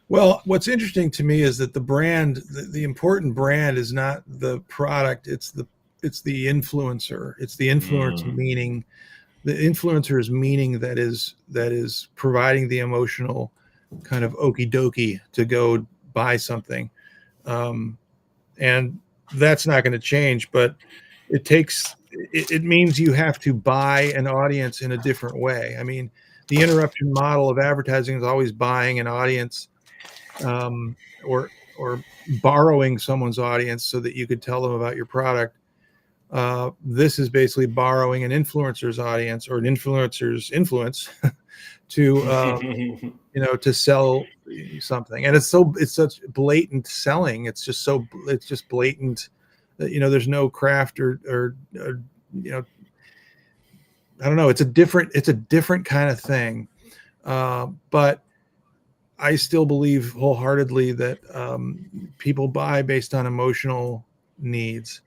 Well, what's interesting to me is that the brand, the important brand is not the product, it's the influencer. It's the influence Mm. meaning, the influencer's meaning that is providing the emotional kind of okie dokie to go buy something. And that's not going to change, but it means you have to buy an audience in a different way. I mean, the interruption model of advertising is always buying an audience, or borrowing someone's audience so that you could tell them about your product. This is basically borrowing an influencer's audience or an influencer's influence to to sell something. And it's such blatant selling. It's just blatant that there's no craft or I don't know. It's a different kind of thing. But I still believe wholeheartedly that people buy based on emotional needs.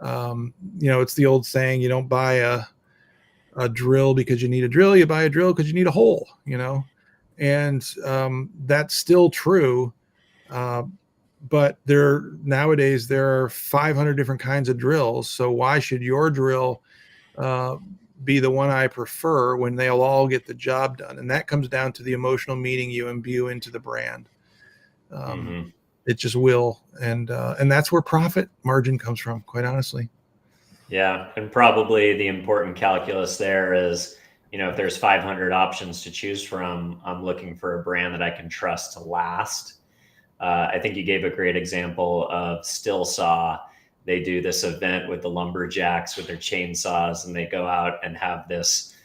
It's the old saying: you don't buy a drill because you need a drill; you buy a drill because you need a hole. And that's still true. But nowadays there are 500 different kinds of drills. So why should your drill be the one I prefer when they'll all get the job done? And that comes down to the emotional meaning you imbue into the brand. Mm-hmm. It just will, and that's where profit margin comes from, quite honestly. Yeah, and probably the important calculus there is, if there's 500 options to choose from, I'm looking for a brand that I can trust to last. I think you gave a great example of Still Saw. They do this event with the lumberjacks with their chainsaws, and they go out and have this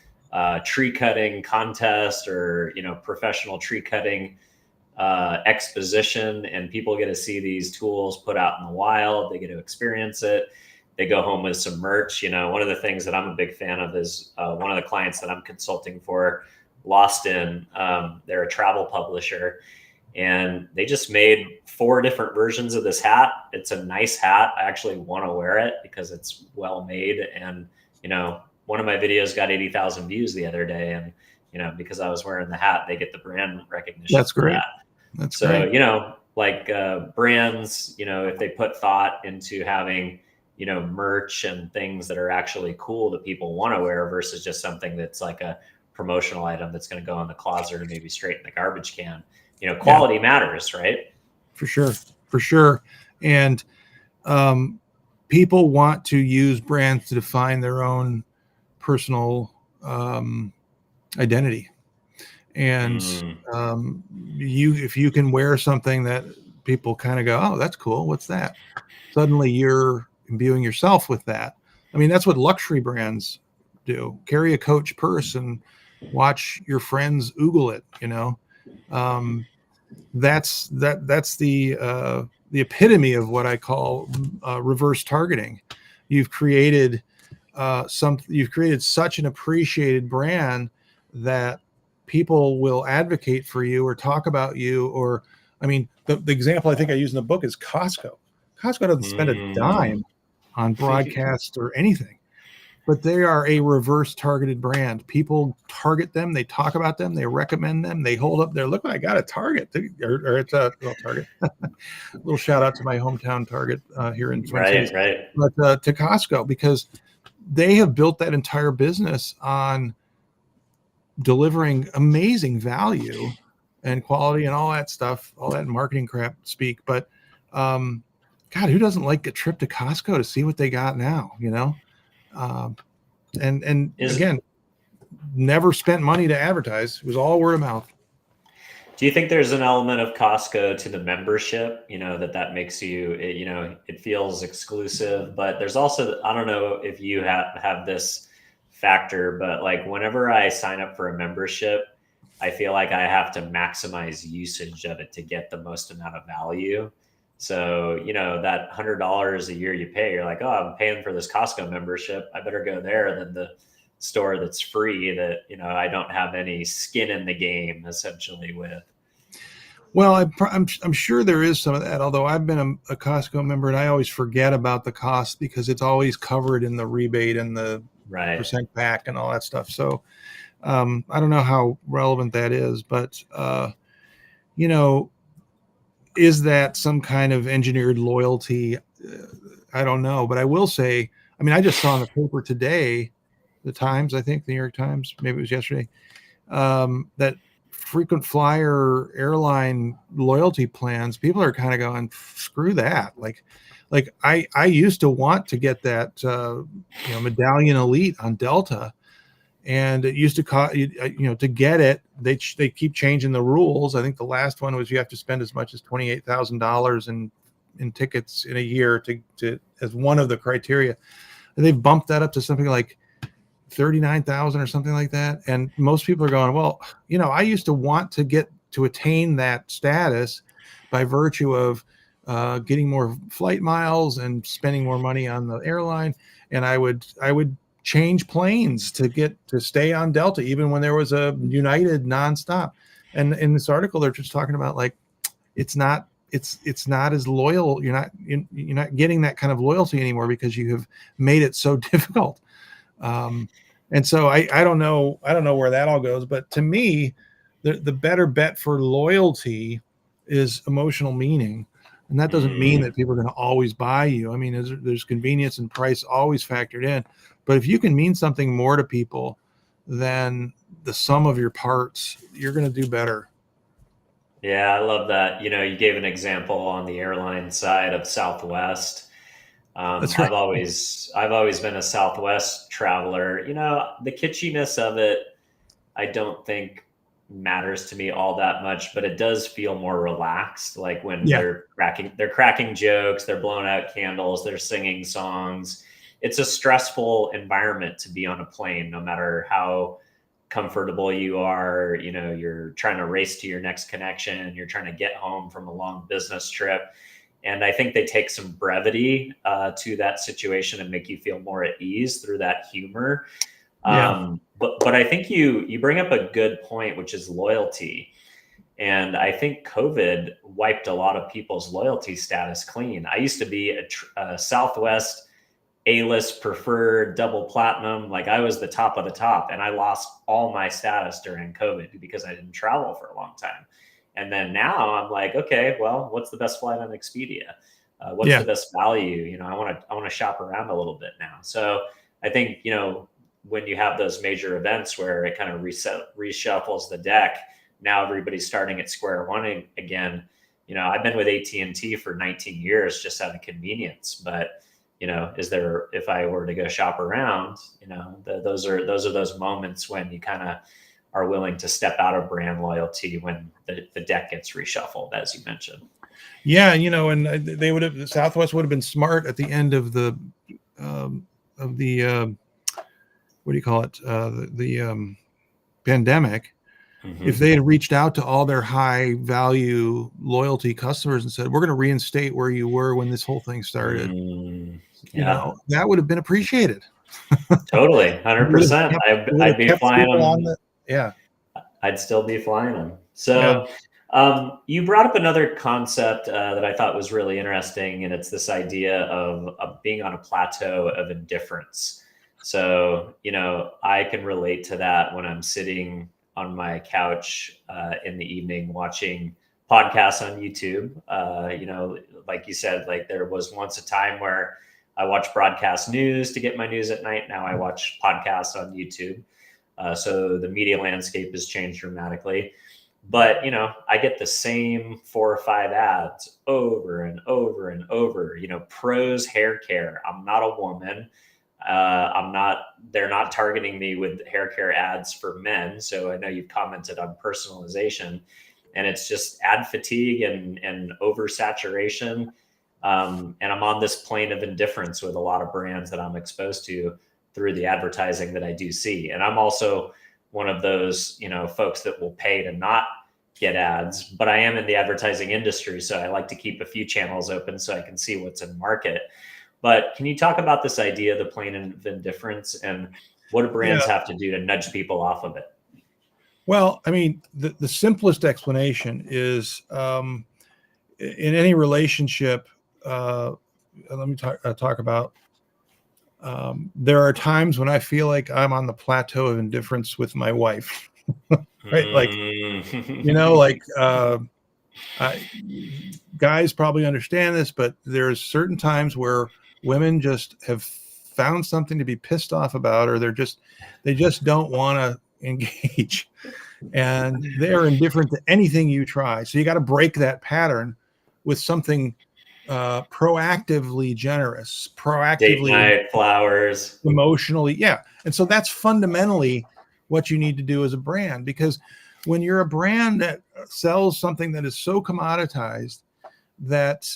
tree cutting contest or professional tree cutting exposition, and people get to see these tools put out in the wild. They get to experience it. They go home with some merch. One of the things that I'm a big fan of is one of the clients that I'm consulting for, Lost In. They're a travel publisher, and they just made 4 different versions of this hat. It's a nice hat. I actually want to wear it because it's well made. And, one of my videos got 80,000 views the other day. And, because I was wearing the hat, they get the brand recognition. That's great. That. That's so, great. Brands, if they put thought into having, merch and things that are actually cool that people want to wear versus just something that's like a promotional item that's going to go in the closet or maybe straight in the garbage can. Quality matters, right? For sure. And people want to use brands to define their own personal identity. And if you can wear something that people kind of go, oh, that's cool, what's that? Suddenly you're imbuing yourself with that. I mean, that's what luxury brands do. Carry a Coach purse and watch your friends oogle it. That's the epitome of what I call reverse targeting. You've created such an appreciated brand that people will advocate for you or talk about you. Or, I mean, the example I think I use in the book is Costco. Costco doesn't spend a dime on broadcast or anything, but they are a reverse targeted brand. People target them. They talk about them. They recommend them. They hold up there. Look, I got a Target, or it's a Target. A little shout out to my hometown Target here in Twin Cities. Right. But to Costco, because they have built that entire business on delivering amazing value and quality and all that stuff, all that marketing crap speak. But God, who doesn't like a trip to Costco to see what they got now? And again, never spent money to advertise. It was all word of mouth. Do you think there's an element of Costco to the membership, that makes you, it feels exclusive, but there's also, I don't know if you have this factor, but like whenever I sign up for a membership, I feel like I have to maximize usage of it to get the most amount of value. So, that $100 a year you pay, you're like, oh, I'm paying for this Costco membership. I better go there than the store that's free that, I don't have any skin in the game essentially with. Well, I'm sure there is some of that. Although I've been a Costco member, and I always forget about the cost because it's always covered in the rebate and the Right. percent back and all that stuff. So I don't know how relevant that is, but you know, is that some kind of engineered loyalty? I don't know, but I will say, I mean, I just saw in the paper today, the Times, I think the New York Times, maybe it was yesterday, that frequent flyer airline loyalty plans, people are kind of going, screw that. Like I used to want to get that, Medallion Elite on Delta, and it used to cost, to get it, they keep changing the rules. I think the last one was you have to spend as much as $28,000 in tickets in a year to as one of the criteria. And they've bumped that up to something like 39,000 or something like that. And most people are going, well, I used to want to get to attain that status by virtue of getting more flight miles and spending more money on the airline. And I would change planes to stay on Delta, even when there was a United nonstop. And in this article, they're just talking about like, it's not as loyal. You're not getting that kind of loyalty anymore because you have made it so difficult. And so I don't know where that all goes, but to me, the better bet for loyalty is emotional meaning. And that doesn't mean Mm. that people are going to always buy you. I mean, there's convenience and price always factored in, but if you can mean something more to people than the sum of your parts, you're going to do better. Yeah, I love that. You gave an example on the airline side of Southwest. That's right. I've always been a Southwest traveler. The kitschiness of it, I don't think matters to me all that much, but it does feel more relaxed. Like when Yeah. they're cracking jokes, they're blowing out candles, they're singing songs. It's a stressful environment to be on a plane, no matter how comfortable you are. You're trying to race to your next connection, you're trying to get home from a long business trip. And I think they take some brevity to that situation and make you feel more at ease through that humor. Yeah. But I think you bring up a good point, which is loyalty. And I think COVID wiped a lot of people's loyalty status clean. I used to be a Southwest A-list preferred double platinum. Like I was the top of the top, and I lost all my status during COVID because I didn't travel for a long time. And then now I'm like, okay, well, what's the best flight on Expedia? What's the Yeah. best value? I want to shop around a little bit now. So I think when you have those major events where it kind of reshuffles the deck, now everybody's starting at square one again. I've been with AT&T for 19 years just out of convenience, but is there, if I were to go shop around, those are those moments when you kind of are willing to step out of brand loyalty when the deck gets reshuffled, as you mentioned. Yeah. And Southwest would have been smart at the end of the, of the, what do you call it? The pandemic. If Mm-hmm. they had reached out to all their high value loyalty customers and said, we're going to reinstate where you were when this whole thing started, Yeah, that would have been appreciated. totally. It would have 100%. kept, I'd, it would I'd have be kept flying people on them. the, yeah. I'd still be flying them. Yeah. So, you brought up another concept that I thought was really interesting, and it's this idea of being on a plateau of indifference. So, I can relate to that when I'm sitting on my couch in the evening watching podcasts on YouTube. Like you said, like there was once a time where I watched broadcast news to get my news at night. Now I watch podcasts on YouTube. So the media landscape has changed dramatically. But I get the same 4 or 5 ads over and over and over. Pros hair care. I'm not a woman. I'm not. They're not targeting me with hair care ads for men. So I know you've commented on personalization, and it's just ad fatigue and oversaturation. And I'm on this plane of indifference with a lot of brands that I'm exposed to through the advertising that I do see. And I'm also one of those, folks that will pay to not get ads, but I am in the advertising industry. So I like to keep a few channels open so I can see what's in market. But can you talk about this idea of the plane of indifference and what do brands have to do to nudge people off of it? Well, I mean, the simplest explanation is in any relationship. Let me talk about. There are times when I feel like I'm on the plateau of indifference with my wife, right? Like, like guys probably understand this, but there's certain times where women just have found something to be pissed off about, or they just don't want to engage, and they're indifferent to anything you try. So you got to break that pattern with something proactively generous, Date proactively night, flowers, emotionally. Yeah. And so that's fundamentally what you need to do as a brand, because when you're a brand that sells something that is so commoditized that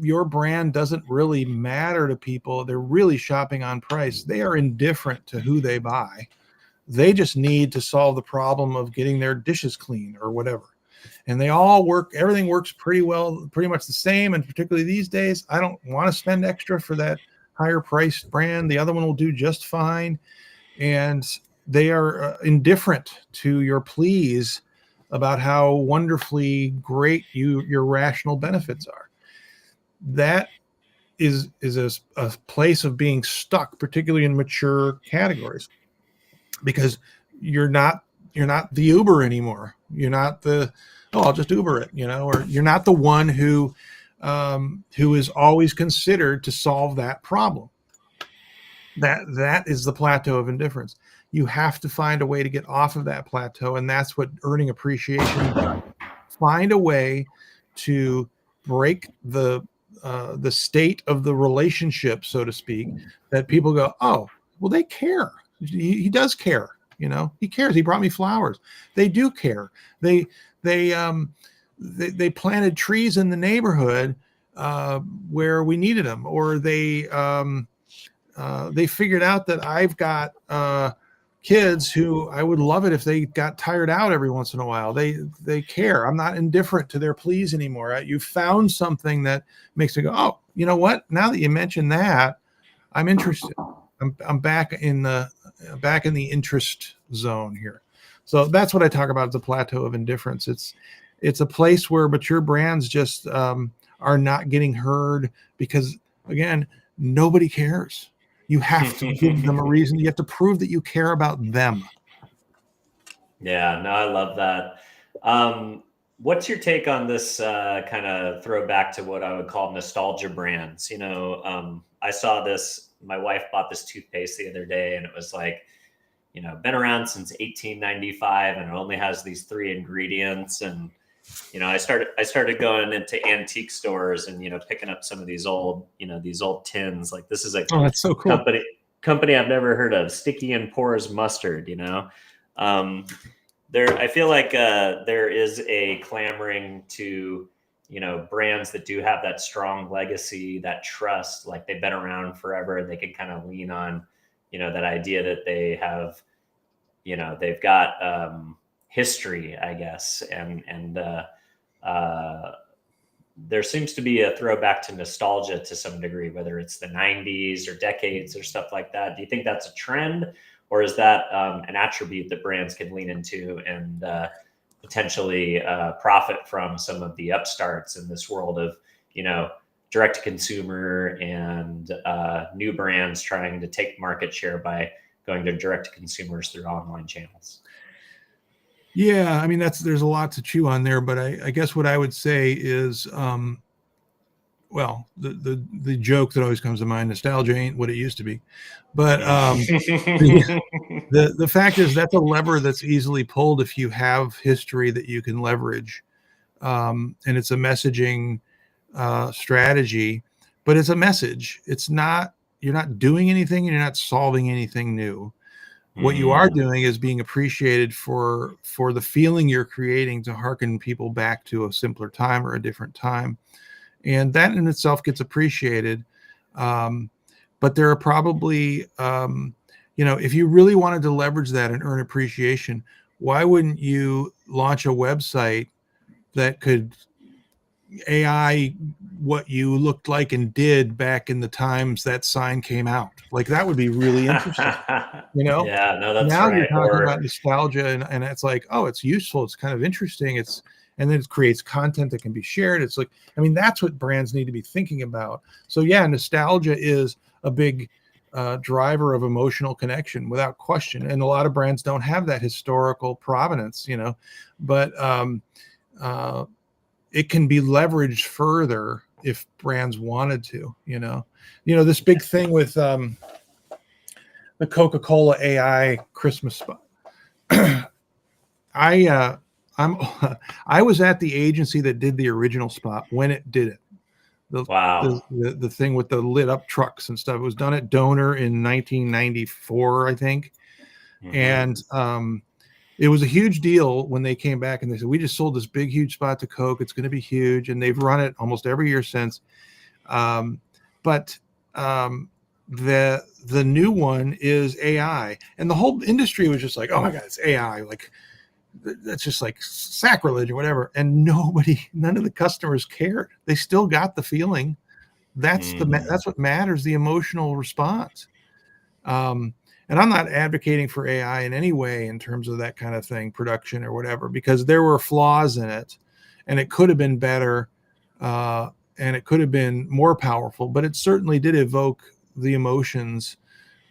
your brand doesn't really matter to people, they're really shopping on price. They are indifferent to who they buy. They just need to solve the problem of getting their dishes clean or whatever. And they all work, everything works pretty well, pretty much the same. And particularly these days, I don't want to spend extra for that higher priced brand. The other one will do just fine. And they are indifferent to your pleas about how wonderfully great your rational benefits are. That is a place of being stuck, particularly in mature categories, because you're not the Uber anymore. You're not the, oh, I'll just Uber it, or you're not the one who is always considered to solve that problem. That is the plateau of indifference. You have to find a way to get off of that plateau, and that's what earning appreciation does. Find a way to break the state of the relationship, so to speak, that people go, oh, well, they care. He does care. He cares. He brought me flowers. They do care. They planted trees in the neighborhood where we needed them, or they figured out that I've got kids who I would love it if they got tired out every once in a while. They care. I'm not indifferent to their pleas anymore. You found something that makes me go, oh, you know what? Now that you mentioned that, I'm interested. I'm back in the interest zone here. So that's what I talk about as a plateau of indifference. It's a place where mature brands just are not getting heard because, again, nobody cares. You have to give them a reason. You have to prove that you care about them. Yeah, no, I love that. What's your take on this kind of throwback to what I would call nostalgia brands? I saw this. My wife bought this toothpaste the other day, and it was like, been around since 1895, and it only has these 3 ingredients. And I started going into antique stores and picking up some of these old tins. Like, this is a that's so cool. company I've never heard of, Sticky and Pours Mustard. I feel like there is a clamoring to brands that do have that strong legacy, that trust, like they've been around forever, and they can kind of lean on that idea that they have they've got history, I guess, and there seems to be a throwback to nostalgia to some degree, whether it's the 90s or decades or stuff like that. Do you think that's a trend, or is that an attribute that brands can lean into and potentially profit from some of the upstarts in this world of, direct to consumer and new brands trying to take market share by going to direct to consumers through online channels? Yeah, I mean, there's a lot to chew on there, but I guess what I would say is, well, the joke that always comes to mind: nostalgia ain't what it used to be. But the fact is that's a lever that's easily pulled if you have history that you can leverage, and it's a messaging strategy. But it's a message. It's not, you're not doing anything, and you're not solving anything new. What you are doing is being appreciated for the feeling you're creating to hearken people back to a simpler time or a different time. And that in itself gets appreciated. But there are probably, if you really wanted to leverage that and earn appreciation, why wouldn't you launch a website that could AI what you looked like and did back in the times that sign came out? Like, that would be really interesting, Yeah, no, that's Now you're right. talking about nostalgia, and it's like, oh, it's useful, it's kind of interesting, and then it creates content that can be shared. It's like, I mean, that's what brands need to be thinking about. So yeah, nostalgia is a big driver of emotional connection without question, and a lot of brands don't have that historical provenance, but it can be leveraged further if brands wanted to. This big thing with the Coca-Cola AI Christmas spot. I I was at the agency that did the original spot when it did it. Wow. The thing with the lit up trucks and stuff. It was done at Donor in 1994, I think. And it was a huge deal when they came back and they said, we just sold this big, huge spot to Coke. It's going to be huge. And they've run it almost every year since. But the new one is AI. And the whole industry was just like, oh my God, it's AI. Like, that's just like sacrilege or whatever. And none of the customers cared. They still got the feeling. That's what matters, the emotional response. And I'm not advocating for AI in any way in terms of that kind of thing, production or whatever, because there were flaws in it and it could have been better and it could have been more powerful, but it certainly did evoke the emotions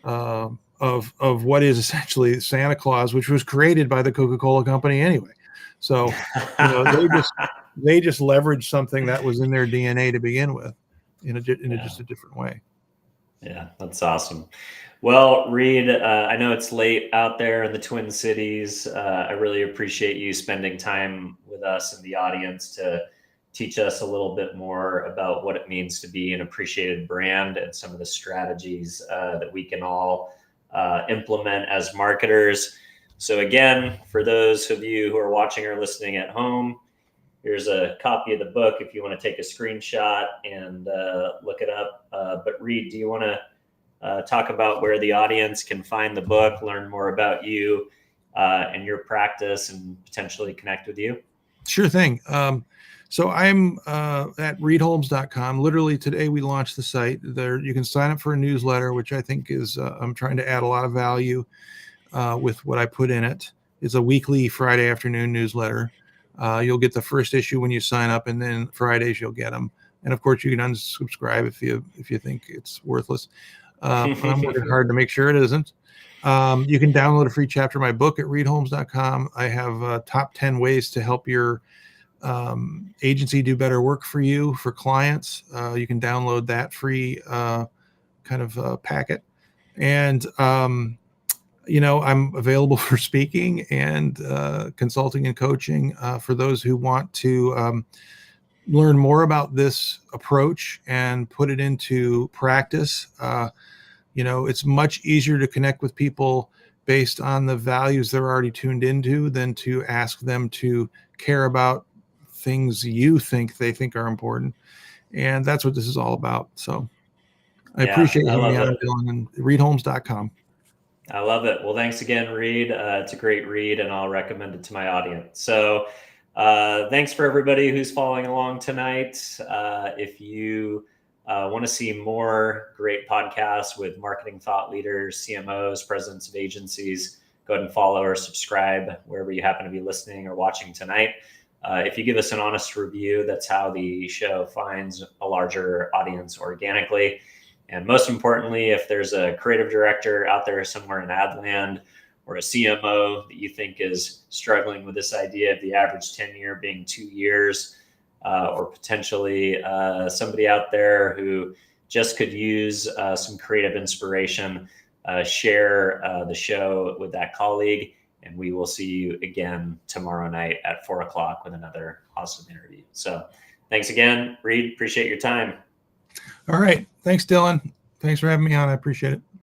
of what is essentially Santa Claus, which was created by the Coca-Cola company anyway. So, they just leveraged something that was in their DNA to begin with in just a different way. Yeah, that's awesome. Well, Reid, I know it's late out there in the Twin Cities. I really appreciate you spending time with us and the audience to teach us a little bit more about what it means to be an appreciated brand and some of the strategies that we can all implement as marketers. So again, for those of you who are watching or listening at home, here's a copy of the book if you want to take a screenshot and look it up. But Reid, do you want to talk about where the audience can find the book, learn more about you and your practice, and potentially connect with you? Sure thing. So I'm at reidholmes.com. Literally today we launched the site. There you can sign up for a newsletter, which I think is I'm trying to add a lot of value with what I put in it. It's a weekly Friday afternoon newsletter. You'll get the first issue when you sign up, and then Fridays you'll get them. And of course, you can unsubscribe if you think it's worthless. I'm working hard to make sure it isn't. You can download a free chapter of my book at reidholmes.com. I have top 10 ways to help your agency do better work for you, for clients. You can download that free kind of packet. And, I'm available for speaking and consulting and coaching for those who want to learn more about this approach and put it into practice. It's much easier to connect with people based on the values they're already tuned into than to ask them to care about things you think they think are important. And that's what this is all about. So I appreciate you having me on, Dylan, and reidholmes.com. I love it. Well, thanks again, Reid. It's a great read, and I'll recommend it to my audience. So thanks for everybody who's following along tonight. If you want to see more great podcasts with marketing thought leaders, CMOs, presidents of agencies, go ahead and follow or subscribe wherever you happen to be listening or watching tonight. If you give us an honest review, that's how the show finds a larger audience organically. And most importantly, if there's a creative director out there somewhere in ad land or a CMO that you think is struggling with this idea of the average tenure being 2 years, or potentially somebody out there who just could use some creative inspiration, share the show with that colleague. And we will see you again tomorrow night at 4:00 with another awesome interview. So thanks again, Reid. Appreciate your time. All right. Thanks, Dylan. Thanks for having me on. I appreciate it.